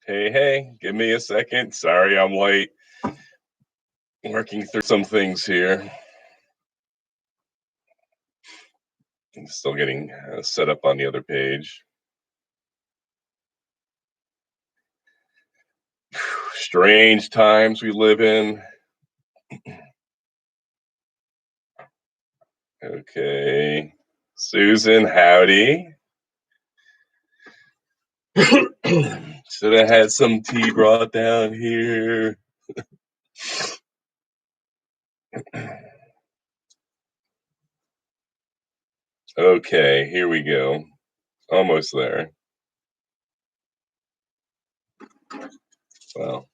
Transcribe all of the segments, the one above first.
Hey, give me a second. Sorry I'm late. Working through some things here. I'm still getting set up on the other page. Strange times we live in. Okay. Susan, howdy. Should have had some tea brought down here. Okay, here we go. Almost there. Well,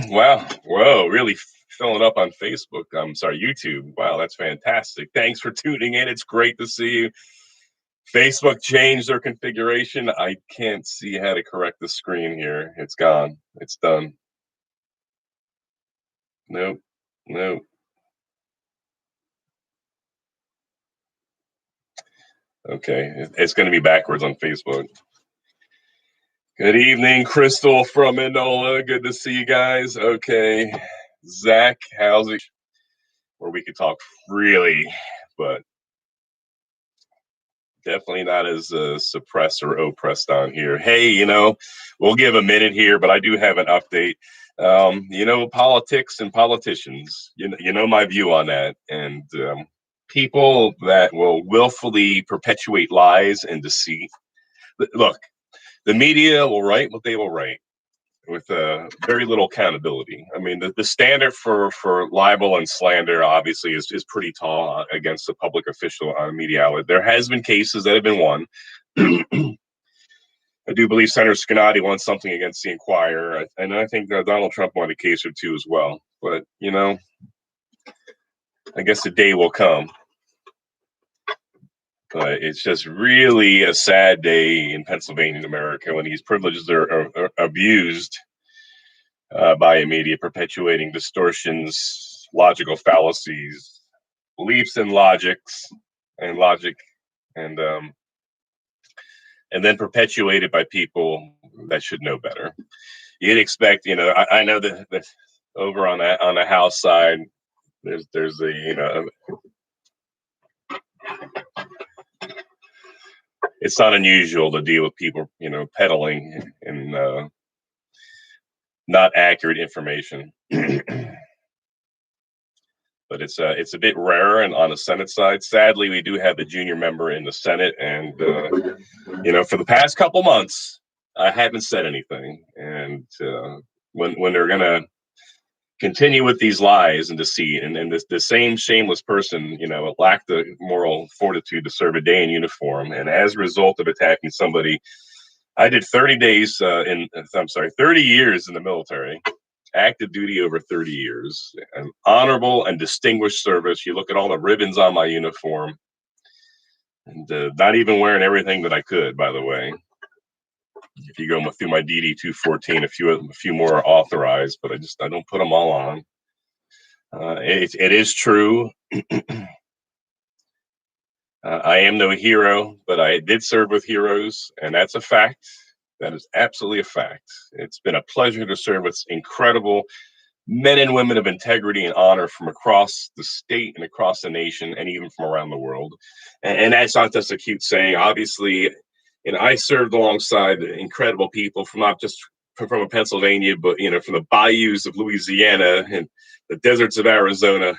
wow. Whoa, really filling up on Facebook. I'm sorry, YouTube. Wow, that's fantastic. Thanks for tuning in. It's great to see you. Facebook changed their configuration. I can't see how to correct the screen here. It's gone. It's done. Nope. Nope. Okay. It's going to be backwards on Facebook. Good evening, Crystal from Enola. Good to see you guys. Okay. Zach, how's it? Where we could talk freely, but definitely not as suppressed or oppressed on here. Hey, we'll give a minute here, but I do have an update. Politics and politicians. You know my view on that, and people that will willfully perpetuate lies and deceit. Look, the media will write what they will write with very little accountability. I mean, the standard for libel and slander obviously is pretty tall against a public official on a media outlet. There has been cases that have been won. I do believe Senator Scarnati won something against the Inquirer, and I think Donald Trump won a case or two as well. But I guess the day will come. But it's just really a sad day in Pennsylvania and America when these privileges are abused by a media, perpetuating distortions, logical fallacies, beliefs and logic, and and then perpetuated by people that should know better. You'd expect, I know that over on the House side, there's a it's not unusual to deal with people peddling and not accurate information. But it's a bit rarer and on the Senate side. Sadly, we do have the junior member in the Senate, and for the past couple months, I haven't said anything. And when they're gonna continue with these lies and deceit, and the same shameless person, lacked the moral fortitude to serve a day in uniform, and as a result of attacking somebody, I did 30 days I'm sorry, 30 years in the military, active duty over 30 years, an honorable and distinguished service. You look at all the ribbons on my uniform, and not even wearing everything that I could, by the way. If you go through my DD 214, a few more are authorized, but I don't put them all on. It is true. I am no hero, but I did serve with heroes, and that's a fact. That is absolutely a fact. It's been a pleasure to serve with incredible men and women of integrity and honor from across the state and across the nation and even from around the world. And that's not just a cute saying. Obviously, I served alongside incredible people from not just from Pennsylvania, but from the bayous of Louisiana and the deserts of Arizona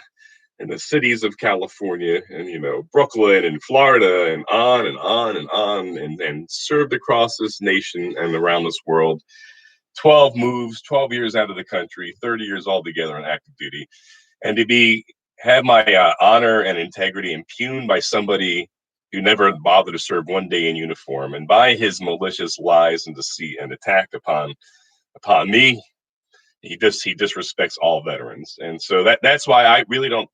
and the cities of California and Brooklyn and Florida and on and on and on, and served across this nation and around this world. 12 moves, 12 years out of the country, 30 years altogether on active duty, and to have my honor and integrity impugned by somebody who never bothered to serve one day in uniform, and by his malicious lies and deceit and attack upon me. He disrespects all veterans, and so that's why I really don't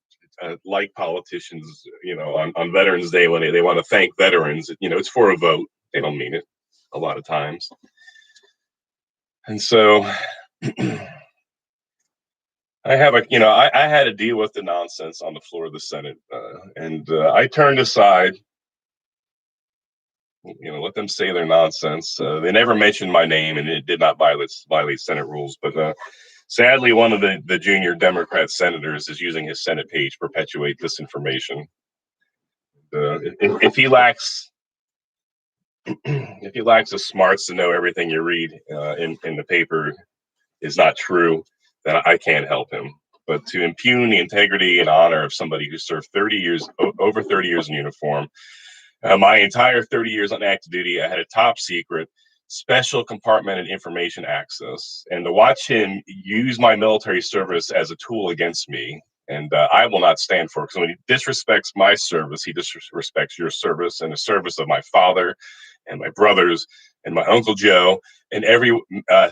like politicians. On Veterans Day when they want to thank veterans, it's for a vote. They don't mean it a lot of times, and so I have I had to deal with the nonsense on the floor of the Senate, and I turned aside. Let them say their nonsense. They never mentioned my name, and it did not violate Senate rules. But sadly, one of the junior Democrat senators is using his Senate page to perpetuate disinformation. If he lacks if he lacks the smarts to know everything you read in the paper is not true, then I can't help him. But to impugn the integrity and honor of somebody who served 30 years, over 30 years in uniform, my entire 30 years on active duty, I had a top secret, special compartmented information access. And to watch him use my military service as a tool against me, and I will not stand for it. Because when he disrespects my service, he disrespects your service and the service of my father and my brothers and my Uncle Joe and every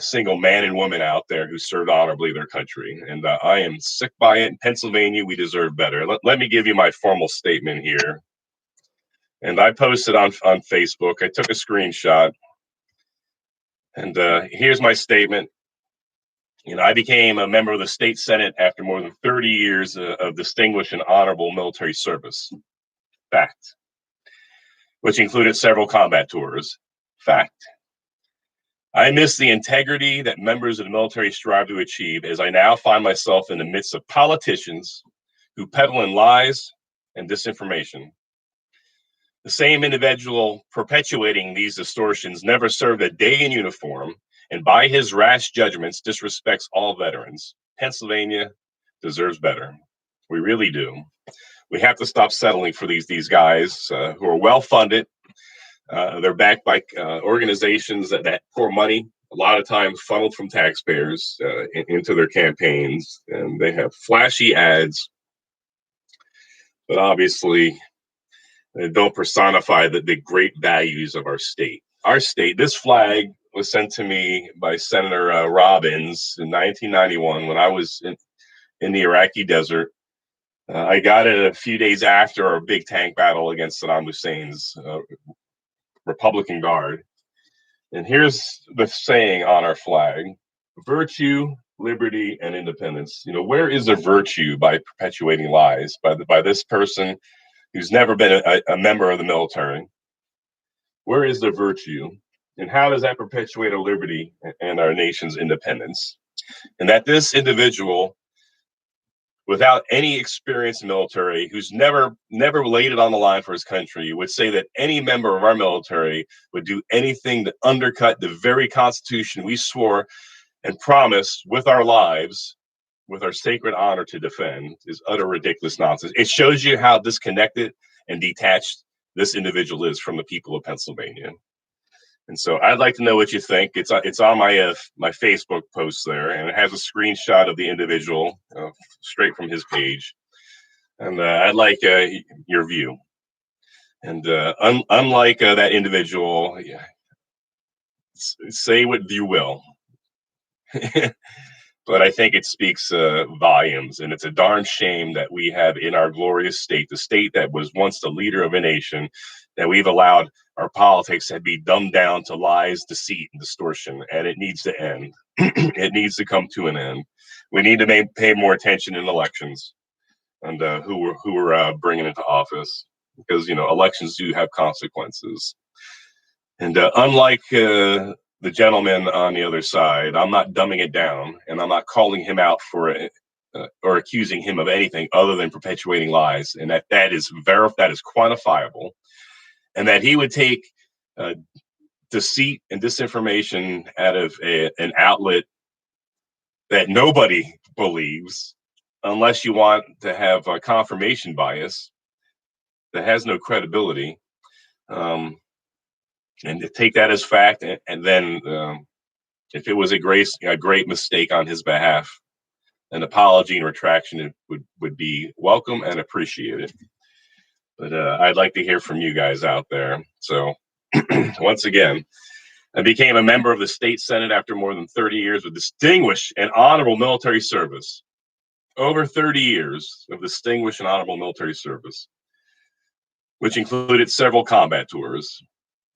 single man and woman out there who served honorably their country. And I am sick by it. In Pennsylvania, we deserve better. Let me give you my formal statement here. And I posted on Facebook. I took a screenshot. And here's my statement. I became a member of the state Senate after more than 30 years of distinguished and honorable military service. Fact. Which included several combat tours. Fact. I miss the integrity that members of the military strive to achieve, as I now find myself in the midst of politicians who peddle in lies and disinformation. The same individual perpetuating these distortions never served a day in uniform, and by his rash judgments disrespects all veterans. Pennsylvania deserves better. We really do. We have to stop settling for these guys who are well funded. They're backed by organizations that pour money, a lot of times funneled from taxpayers into their campaigns, and they have flashy ads, but obviously they don't personify the great values of our state. Our state, this flag was sent to me by Senator Robbins in 1991 when I was in the Iraqi desert. I got it a few days after our big tank battle against Saddam Hussein's Republican Guard. And here's the saying on our flag: virtue, liberty, and independence. Where is the virtue by perpetuating lies by this person who's never been a member of the military? Where is the virtue? And how does that perpetuate our liberty and our nation's independence? And that this individual, without any experience in military, who's never laid it on the line for his country, would say that any member of our military would do anything to undercut the very Constitution we swore and promised with our lives, with our sacred honor to defend, is utter ridiculous nonsense. It shows you how disconnected and detached this individual is from the people of Pennsylvania. And so I'd like to know what you think. It's on my Facebook post there, and it has a screenshot of the individual straight from his page. And I'd like your view. And unlike that individual, say what you will. But I think it speaks volumes, and it's a darn shame that we have in our glorious state, the state that was once the leader of a nation, that we've allowed our politics to be dumbed down to lies, deceit, and distortion, and it needs to end. It needs to come to an end. We need to pay more attention in elections and who we're bringing into office, because elections do have consequences. And unlike the gentleman on the other side, I'm not dumbing it down, and I'm not calling him out for it or accusing him of anything other than perpetuating lies, and that is quantifiable, and that he would take deceit and disinformation out of an outlet that nobody believes, unless you want to have a confirmation bias that has no credibility. And to take that as fact, and then if it was a great mistake on his behalf, an apology and retraction would be welcome and appreciated. But I'd like to hear from you guys out there. So once again, I became a member of the state Senate after more than 30 years of distinguished and honorable military service. Over 30 years of distinguished and honorable military service, which included several combat tours.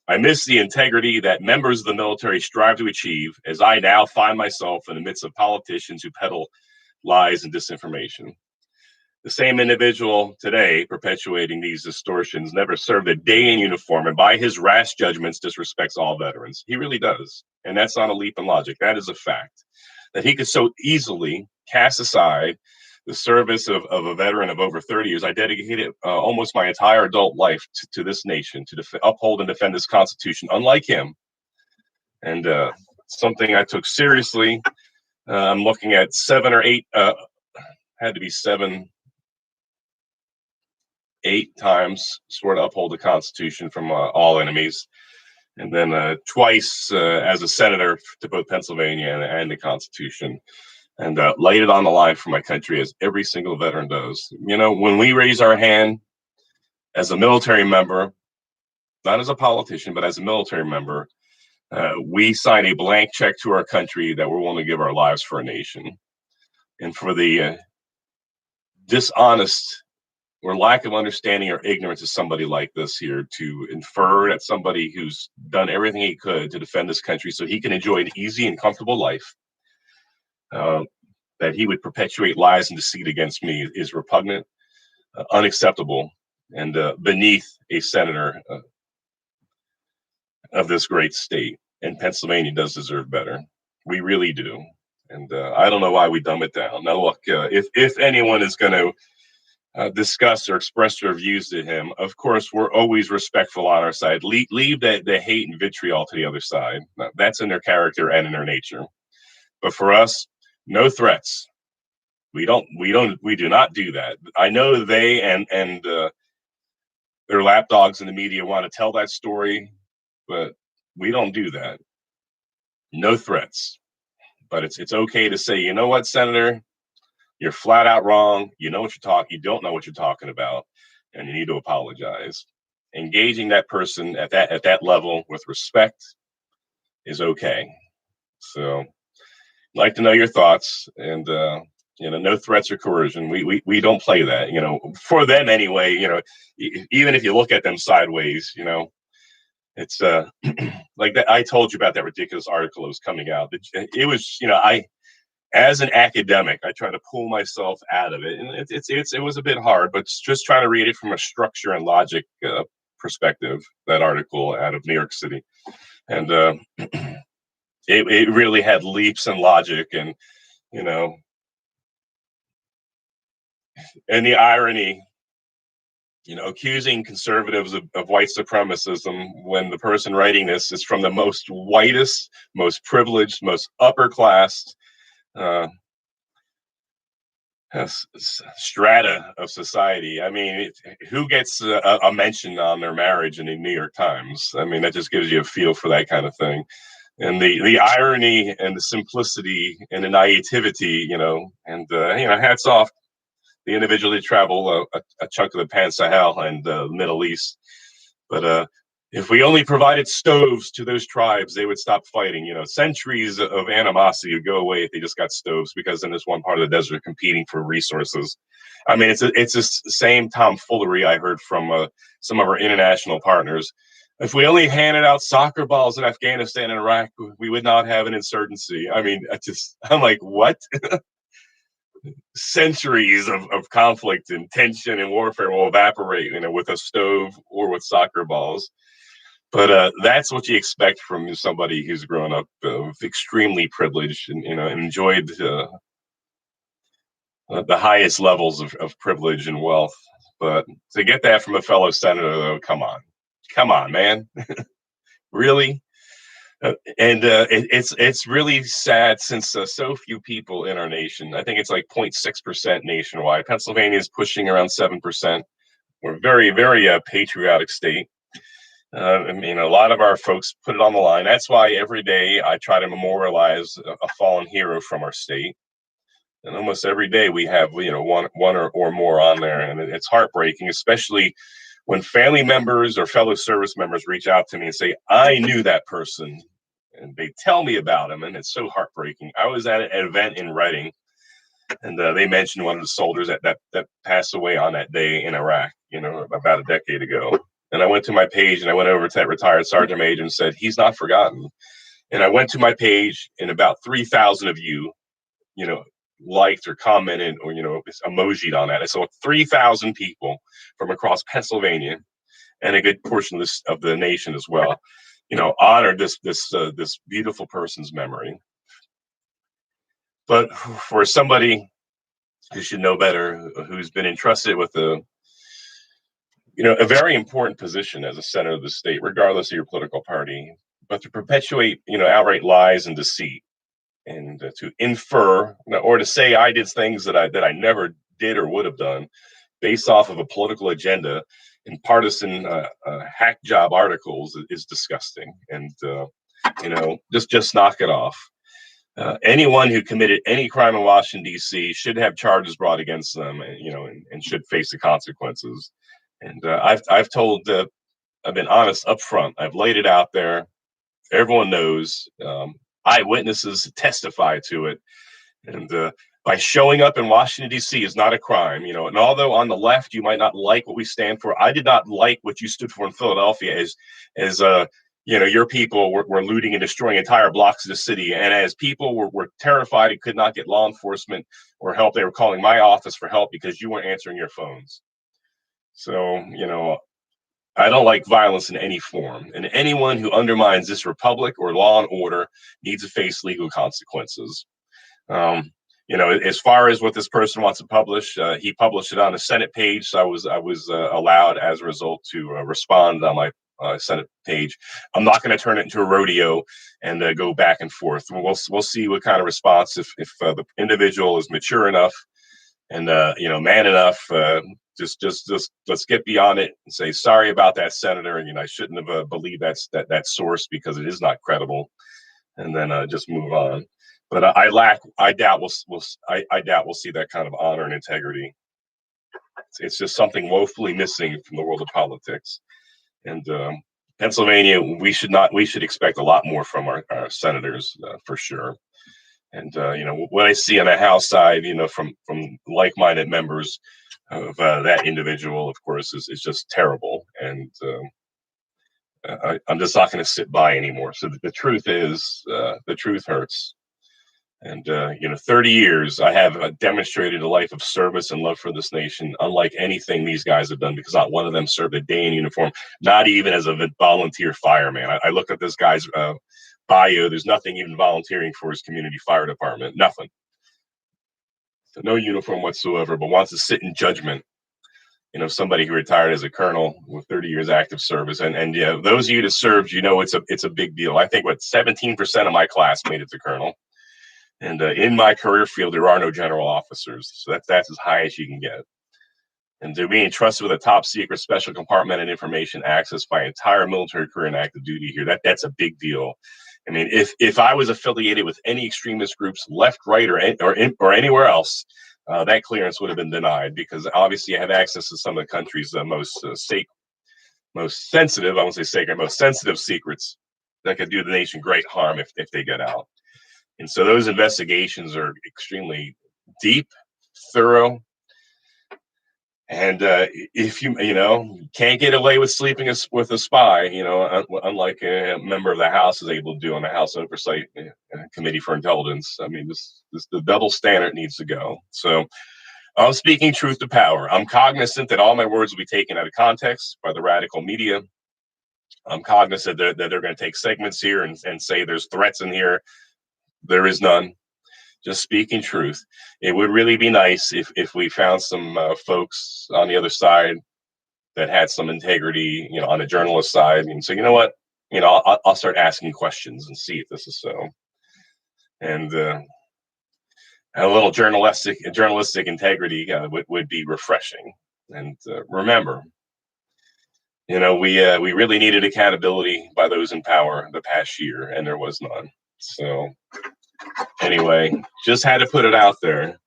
I miss the integrity that members of the military strive to achieve, as I now find myself in the midst of politicians who peddle lies and disinformation. The same individual today perpetuating these distortions never served a day in uniform, and by his rash judgments disrespects all veterans. He really does. And that's not a leap in logic. That is a fact. That he could so easily cast aside the service of a veteran of over 30 years. I dedicated almost my entire adult life to this nation, to uphold and defend this Constitution, unlike him. And something I took seriously. I'm looking at 7 or 8, had to be 7, 8 times swore to uphold the Constitution from all enemies, and then twice as a senator to both Pennsylvania and the Constitution, and laid it on the line for my country, as every single veteran does. You know, when we raise our hand as a military member, not as a politician, but as a military member, we sign a blank check to our country that we're willing to give our lives for a nation. And for the dishonest or lack of understanding or ignorance of somebody like this here to infer that somebody who's done everything he could to defend this country so he can enjoy an easy and comfortable life, that he would perpetuate lies and deceit against me is repugnant, unacceptable, and beneath a senator of this great state. And Pennsylvania does deserve better. We really do. And I don't know why we dumb it down. Now, look, if anyone is going to discuss or express their views to him, of course, we're always respectful on our side. Leave the hate and vitriol to the other side. That's in their character and in their nature. But for us, no threats. We do not do that. I know they and their lapdogs in the media want to tell that story, but we don't do that. No threats. But it's okay to say, you know what, Senator, you're flat out wrong. You know what you don't know what you're talking about, and you need to apologize. Engaging that person at that level with respect is okay. So, I'd like to know your thoughts, and no threats or coercion. We don't play that. For them anyway. Even if you look at them sideways, it's like that. I told you about that ridiculous article that was coming out. It was, as an academic, I try to pull myself out of it, and it was a bit hard, but just trying to read it from a structure and logic perspective. That article out of New York City, and it really had leaps in logic, and and the irony. Accusing conservatives of white supremacism when the person writing this is from the most whitest, most privileged, most upper class strata of society. I mean, who gets a mention on their marriage in the New York Times? I mean, that just gives you a feel for that kind of thing. And the irony and the simplicity and the naivety, and hats off the individual that travel a chunk of the Pan Sahel and the Middle East. But if we only provided stoves to those tribes, they would stop fighting. Centuries of animosity would go away if they just got stoves, because in this one part of the desert competing for resources. I mean, it's the same tomfoolery I heard from some of our international partners. If we only handed out soccer balls in Afghanistan and Iraq, we would not have an insurgency. I mean, I'm like, what? Centuries of conflict and tension and warfare will evaporate, with a stove or with soccer balls. But that's what you expect from somebody who's grown up extremely privileged and enjoyed the highest levels of privilege and wealth. But to get that from a fellow senator, though, come on, man, really. It's really sad, since so few people in our nation. I think it's like 0.6% nationwide. Pennsylvania is pushing around 7%. We're a very, very patriotic state. I mean, a lot of our folks put it on the line. That's why every day I try to memorialize a fallen hero from our state. And almost every day we have, one or more on there. And it's heartbreaking, especially when family members or fellow service members reach out to me and say, I knew that person. And they tell me about him, and it's so heartbreaking. I was at an event in Reading, and they mentioned one of the soldiers that passed away on that day in Iraq, about a decade ago. And I went to my page, and I went over to that retired sergeant major and said, he's not forgotten. And I went to my page, and about 3,000 of you, liked or commented or, emojied on that. I saw 3,000 people from across Pennsylvania and a good portion of the nation as well, honored this beautiful person's memory. But for somebody who should know better, who's been entrusted with a very important position as a senator of the state, regardless of your political party, but to perpetuate, outright lies and deceit, and to infer or to say I did things that I never did or would have done based off of a political agenda and partisan hack job articles is disgusting. And just knock it off. Anyone who committed any crime in Washington D.C. should have charges brought against them, and should face the consequences. And I've told, I've been honest up front. I've laid it out there. Everyone knows. Eyewitnesses testify to it. And by showing up in Washington, D.C. is not a crime, And although on the left you might not like what we stand for, I did not like what you stood for in Philadelphia as your people were looting and destroying entire blocks of the city. And as people were terrified and could not get law enforcement or help, they were calling my office for help because you weren't answering your phones. So, I don't like violence in any form. And anyone who undermines this republic or law and order needs to face legal consequences. As far as what this person wants to publish, he published it on the Senate page. So I was allowed as a result to respond on my Senate page. I'm not going to turn it into a rodeo and go back and forth. We'll see what kind of response if the individual is mature enough and man enough. Just let's get beyond it and say sorry about that, Senator. And I shouldn't have believed that source because it is not credible, and then just move on. But I doubt we'll see that kind of honor and integrity. It's just something woefully missing from the world of politics. And Pennsylvania, we should expect a lot more from our senators for sure. And what I see on the House side, from like-minded members of that individual, of course, is just terrible. And I'm just not going to sit by anymore. So the truth is, the truth hurts. And 30 years, I have demonstrated a life of service and love for this nation, unlike anything these guys have done, because not one of them served a day in uniform, not even as a volunteer fireman. I looked at this guy's bio. There's nothing even volunteering for his community fire department. Nothing. So no uniform whatsoever, but wants to sit in judgment. Somebody who retired as a colonel with 30 years active service, and those of you that served, it's a big deal. I think 17% of my class made it to colonel. And in my career field, there are no general officers. So that's as high as you can get. And to be entrusted with a top secret special compartmented information access by entire military career and active duty here, that's a big deal. I mean, if I was affiliated with any extremist groups, left, right, or anywhere else, that clearance would have been denied, because obviously I have access to some of the country's most sensitive, I won't say sacred, most sensitive secrets that could do the nation great harm if they get out. And so those investigations are extremely deep, thorough. And if you can't get away with sleeping with a spy, unlike a member of the House is able to do on the House Oversight Committee for Intelligence. I mean, the double standard needs to go. So I'm speaking truth to power. I'm cognizant that all my words will be taken out of context by the radical media. I'm cognizant that they're going to take segments here and say there's threats in here. There is none. Just speaking truth. It would really be nice if we found some folks on the other side that had some integrity, on the journalist side, and say, you know what, I'll start asking questions and see if this is so. And a little journalistic integrity would be refreshing. And remember, we really needed accountability by those in power the past year, and there was none. So anyway, just had to put it out there.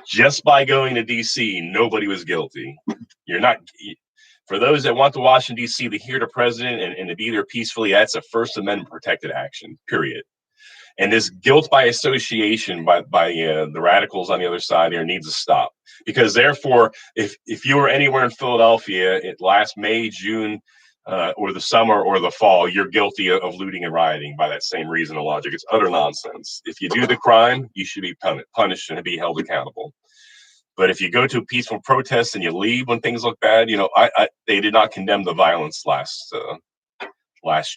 Just by going to DC, nobody was guilty. For those that want to Washington, D.C. to hear the president and to be there peacefully, that's a First Amendment protected action, period. And this guilt by association by the radicals on the other side there needs to stop. Because therefore, if you were anywhere in Philadelphia last May, June, or the summer or the fall, you're guilty of looting and rioting by that same reason and logic. It's utter nonsense. If you do the crime, you should be punished and be held accountable. But if you go to a peaceful protest and you leave when things look bad, they did not condemn the violence last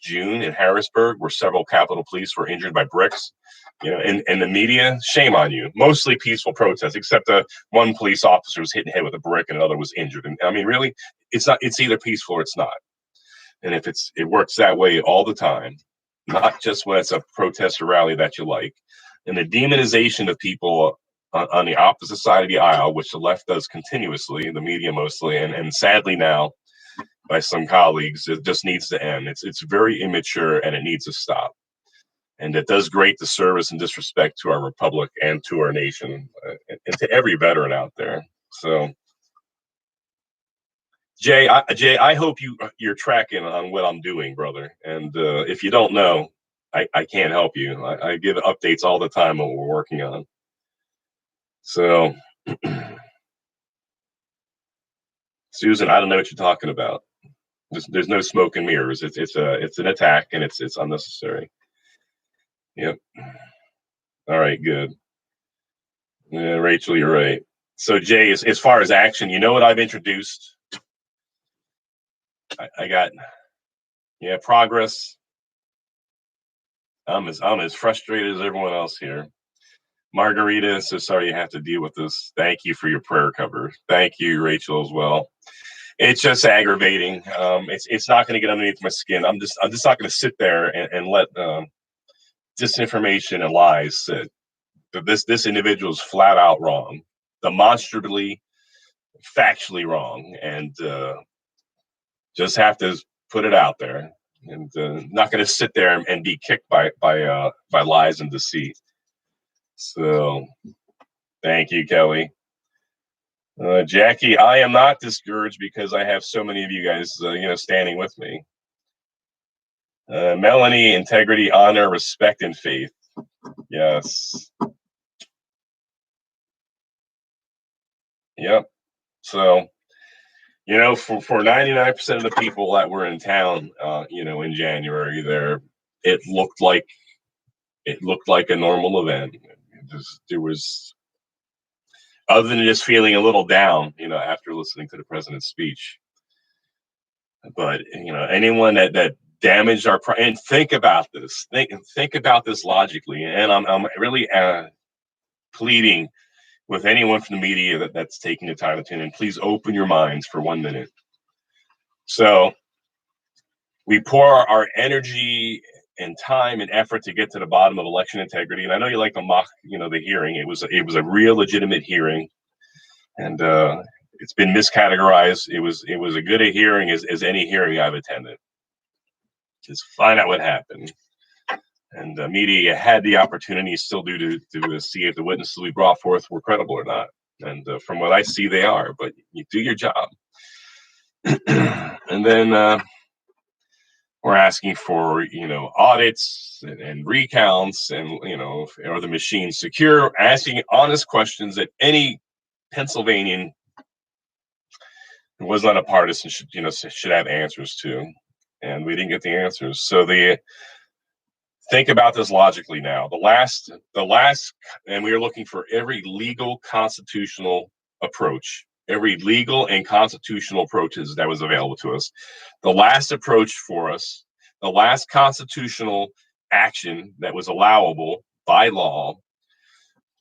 June in Harrisburg, where several Capitol Police were injured by bricks. In the media, shame on you. Mostly peaceful protests, except one police officer was hit in the head with a brick and another was injured. And I mean, really, it's not. It's either peaceful or it's not. And if it works that way all the time, not just when it's a protest or rally that you like. And the demonization of people on the opposite side of the aisle, which the left does continuously, the media mostly, and sadly now by some colleagues, it just needs to end. It's very immature and it needs to stop. And it does great disservice and disrespect to our republic and to our nation, and to every veteran out there. So, Jay, I hope you're tracking on what I'm doing, brother. And if you don't know, I can't help you. I give updates all the time on what we're working on. So, Susan, I don't know what you're talking about. There's no smoke and mirrors. It's an attack and it's unnecessary. Yep. All right, good. Yeah, Rachel, you're right. So Jay, as far as action, you know what I've introduced? I got progress. I'm as frustrated as everyone else here. Margarita, so sorry you have to deal with this. Thank you for your prayer cover. Thank you, Rachel, as well. It's just aggravating. It's not going to get underneath my skin. I'm just not going to sit there and let disinformation and lies sit. This individual is flat out wrong, demonstrably, factually wrong, and just have to put it out there. And not going to sit there and be kicked by lies and deceit. So, thank you, Kelly. Jackie, I am not discouraged because I have so many of you guys, standing with me. Melanie, integrity, honor, respect, and faith. Yes. Yep. So, for 99% of the people that were in town, in January, it looked like a normal event. There was, other than just feeling a little down, after listening to the president's speech. But anyone that damaged our and think about this, think about this logically, and I'm really pleading with anyone from the media that's taking the time to tune in. Please open your minds for 1 minute. So we pour our energy and time and effort to get to the bottom of election integrity. And I know you like to mock, the hearing. It was a real legitimate hearing, and it's been miscategorized. It was a good a hearing as any hearing I've attended. Just find out what happened. And the media had the opportunity, still do, to see if the witnesses we brought forth were credible or not. And from what I see, they are. But you do your job. And then we're asking for, audits and recounts, and are the machines secure? Asking honest questions that any Pennsylvanian who was not a partisan should have answers to, and we didn't get the answers. So think about this logically now. The last, and we are looking for every legal constitutional approach, every legal and constitutional approaches that was available to us. The last approach for us, the last constitutional action that was allowable by law,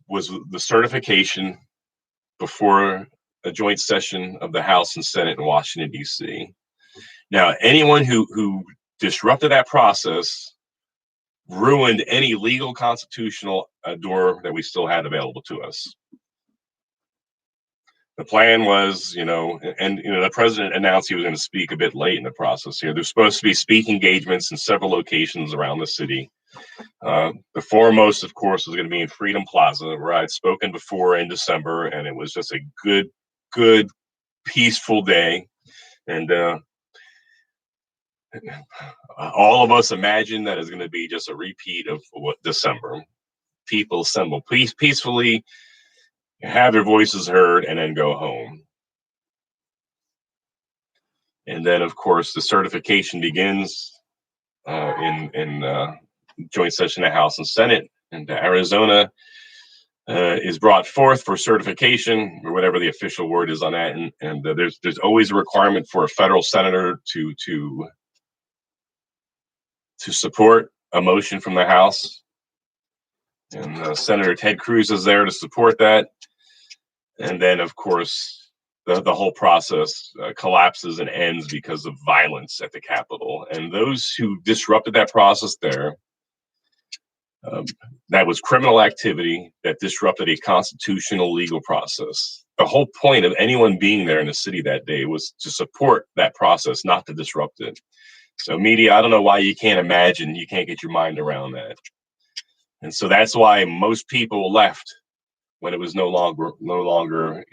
was the certification before a joint session of the House and Senate in Washington, D.C. Now, anyone who disrupted that process ruined any legal constitutional door that we still had available to us. The plan was, the president announced he was going to speak a bit late in the process here. There's supposed to be speaking engagements in several locations around the city. The foremost, of course, was going to be in Freedom Plaza, where I'd spoken before in December, and it was just a good, peaceful day. And all of us imagine that is going to be just a repeat of what December. People assemble peacefully, have their voices heard, and then go home. And then, of course, the certification begins in joint session of House and Senate. And Arizona is brought forth for certification, or whatever the official word is on that. And there's always a requirement for a federal senator to support a motion from the House. And Senator Ted Cruz is there to support that. And then, of course, the whole process collapses and ends because of violence at the Capitol. And those who disrupted that process there, that was criminal activity that disrupted a constitutional legal process. The whole point of anyone being there in the city that day was to support that process, not to disrupt it. So, media, I don't know why you can't imagine, you can't get your mind around that. And so that's why most people left when it was no longer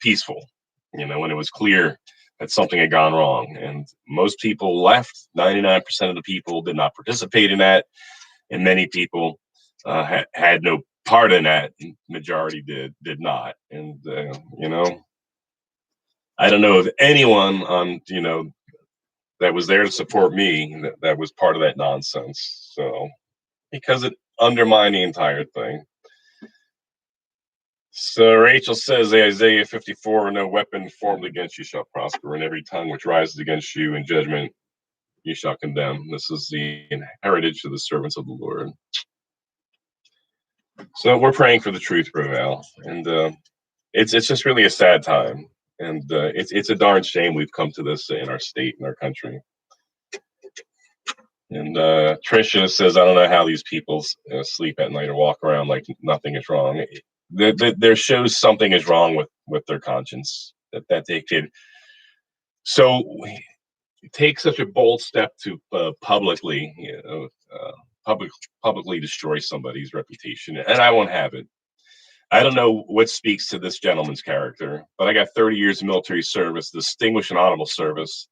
peaceful. When it was clear that something had gone wrong, and most people left. 99% of the people did not participate in that, and many people had no part in that. Majority did not, and I don't know of anyone on that was there to support me that was part of that nonsense. So because it undermined the entire thing. So Rachel says, Isaiah 54, no weapon formed against you shall prosper, and every tongue which rises against you in judgment you shall condemn. This is the heritage of the servants of the Lord. So we're praying for the truth to prevail, and it's just really a sad time, and it's a darn shame we've come to this in our state and our country. And Tricia says, I don't know how these people sleep at night or walk around like nothing is wrong. There shows something is wrong with their conscience that they could so take such a bold step to publicly publicly destroy somebody's reputation, and I won't have it. I don't know what speaks to this gentleman's character, but I got 30 years of military service, distinguished and honorable service,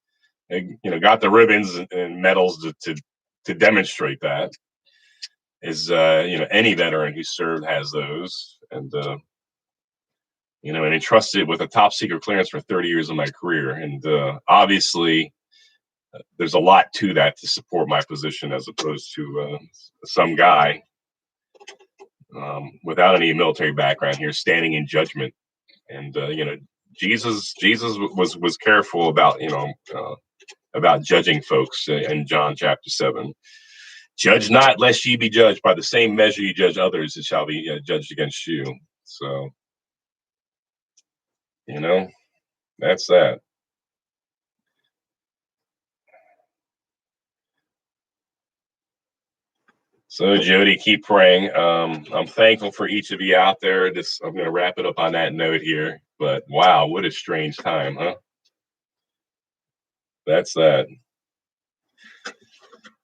and got the ribbons and medals to demonstrate that. Is any veteran who served has those, and and entrusted with a top secret clearance for 30 years of my career. And obviously, there's a lot to that to support my position as opposed to some guy without any military background here standing in judgment. And Jesus was careful about about judging folks in John chapter 7. Judge not, lest ye be judged. By the same measure you judge others, it shall be judged against you. So, that's that. So, Jody, keep praying. I'm thankful for each of you out there. I'm going to wrap it up on that note here. But wow, what a strange time, huh? That's that.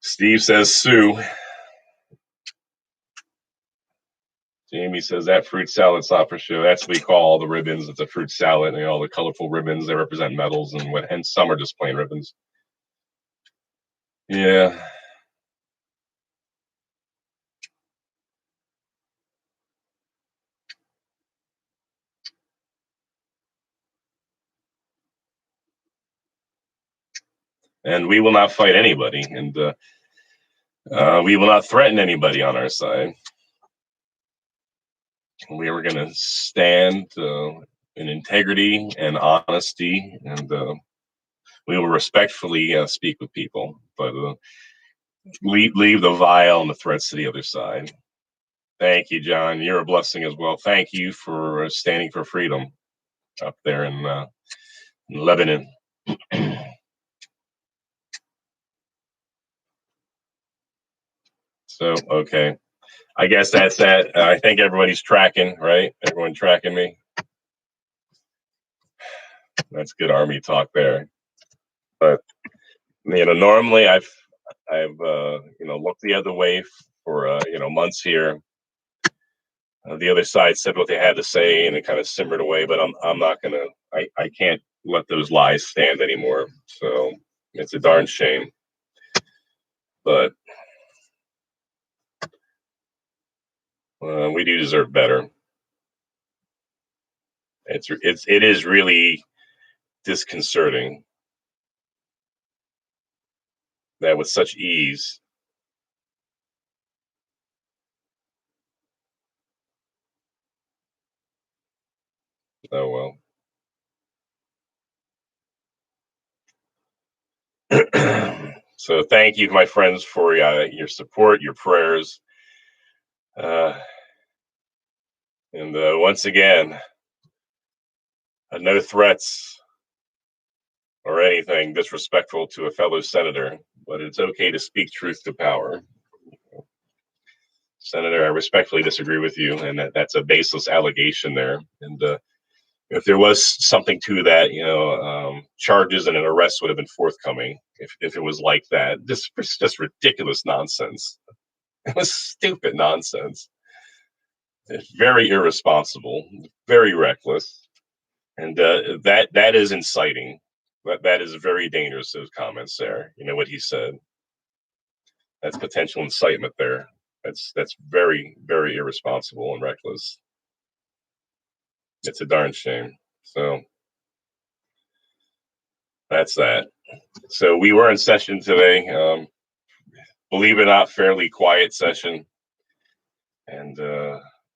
Steve says, Sue. Jamie says that fruit salad's not for show. That's what we call all the ribbons. It's a fruit salad, and all the colorful ribbons that represent medals, and some are just plain ribbons. Yeah. And we will not fight anybody, and we will not threaten anybody on our side. We are going to stand in integrity and honesty, and we will respectfully speak with people, but leave the vile and the threats to the other side. Thank you, John. You're a blessing as well. Thank you for standing for freedom up there in Lebanon. So, okay. I guess that's that. I think everybody's tracking, right? Everyone tracking me? That's good Army talk there. But normally I've looked the other way for months here. The other side said what they had to say, and it kind of simmered away. But I'm not gonna. I can't let those lies stand anymore. So it's a darn shame. But we do deserve better. It is really disconcerting that with such ease. Oh well. So thank you, my friends, for your support, your prayers, uh, and once again, no threats or anything disrespectful to a fellow senator, but it's okay to speak truth to power. Senator, I respectfully disagree with you, and that's a baseless allegation there. And if there was something to that, charges and an arrest would have been forthcoming if it was like that. Just ridiculous nonsense. It was stupid nonsense. It's very irresponsible, very reckless, and that is inciting. That is very dangerous. Those comments there. You know what he said. That's potential incitement there. That's very very irresponsible and reckless. It's a darn shame. So that's that. So we were in session today. Believe it or not, fairly quiet session, and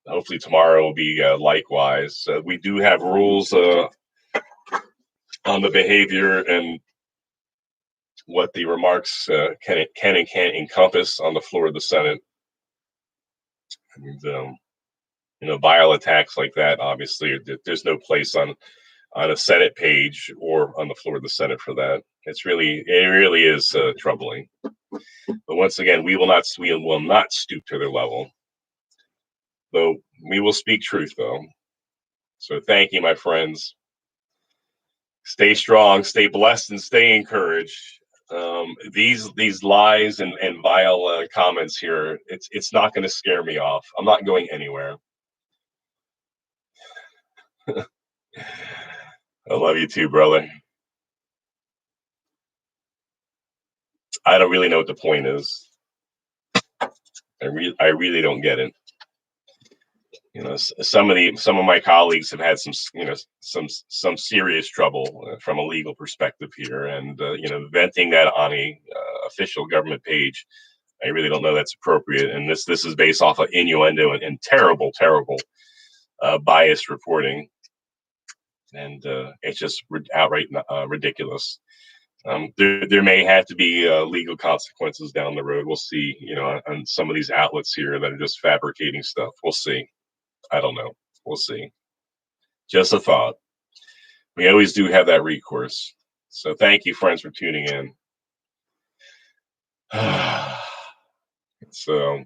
hopefully tomorrow will be likewise. We do have rules on the behavior and what the remarks can and can't encompass on the floor of the Senate. And vile attacks like that, obviously, there's no place on a Senate page or on the floor of the Senate for that. It really is troubling. But once again, we will not stoop to their level. Though we will speak truth, though. So thank you, my friends. Stay strong, stay blessed, and stay encouraged. These lies and vile comments here, it's not going to scare me off. I'm not going anywhere. I love you too, brother. I don't really know what the point is. I really don't get it. Some of my colleagues have had some serious trouble from a legal perspective here, and venting that on a official government page, I really don't know that's appropriate. And this is based off of innuendo and terrible biased reporting, and it's just outright ridiculous. There may have to be legal consequences down the road. We'll see. On some of these outlets here that are just fabricating stuff. We'll see. I don't know. We'll see. Just a thought. We always do have that recourse. So thank you, friends, for tuning in. So,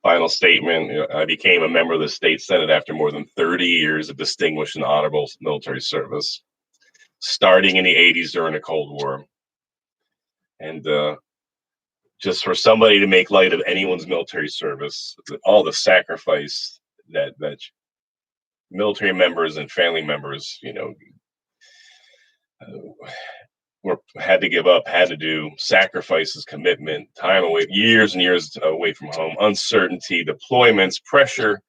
final statement. I became a member of the state Senate after more than 30 years of distinguished and honorable military service, starting in the 80s during the Cold War. And just for somebody to make light of anyone's military service, all the sacrifice that military members and family members, had to give up, had to do sacrifices, commitment, time away, years and years away from home, uncertainty, deployments, pressure,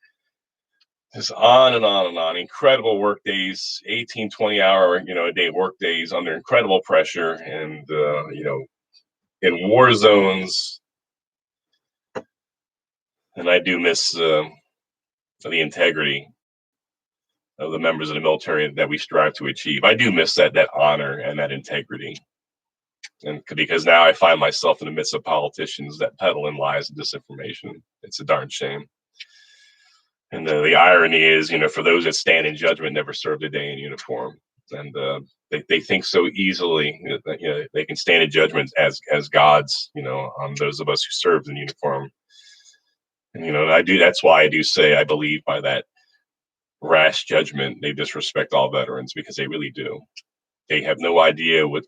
just on and on and on. Incredible work days, 18, 20-hour, a day work days under incredible pressure, and in war zones. And I do miss the integrity of the members of the military that we strive to achieve. I do miss that honor and that integrity. And because now I find myself in the midst of politicians that peddle in lies and disinformation. It's a darn shame. And the irony is, for those that stand in judgment, never served a day in uniform. And they think so easily that they can stand in judgment as gods, on those of us who served in uniform. And that's why I do say I believe by that rash judgment, they disrespect all veterans, because they really do. They have no idea what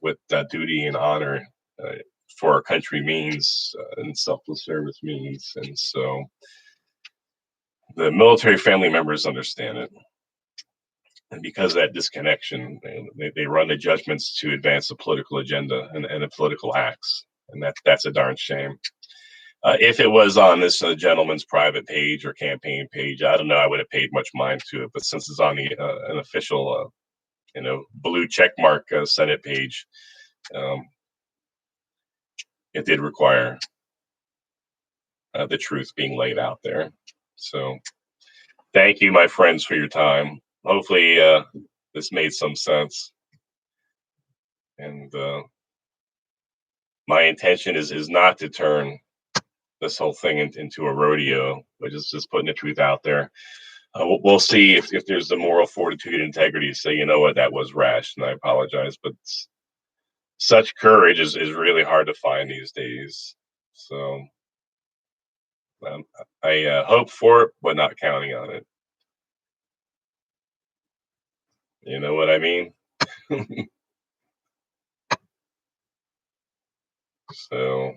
duty and honor for our country means, and selfless service means. And so the military family members understand it. And because of that disconnection, they run the judgments to advance the political agenda and the political acts. And that's a darn shame. If it was on this gentleman's private page or campaign page, I don't know, I would have paid much mind to it. But since it's on an official blue check mark Senate page. It did require the truth being laid out there. So thank you, my friends, for your time. Hopefully this made some sense. And my intention is not to turn this whole thing into a rodeo, but just putting the truth out there. We'll see if there's the moral fortitude and integrity to say, you know what, that was rash, and I apologize. But such courage is really hard to find these days. So I hope for it, but not counting on it. You know what I mean? So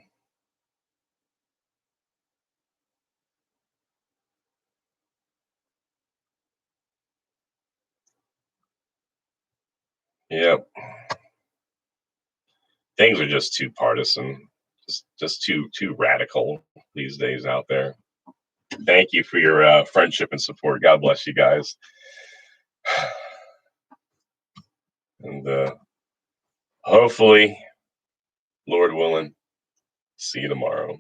yeah, things are just too partisan, just too radical these days out there. Thank you for your friendship and support. God bless you guys. And hopefully, Lord willing, see you tomorrow.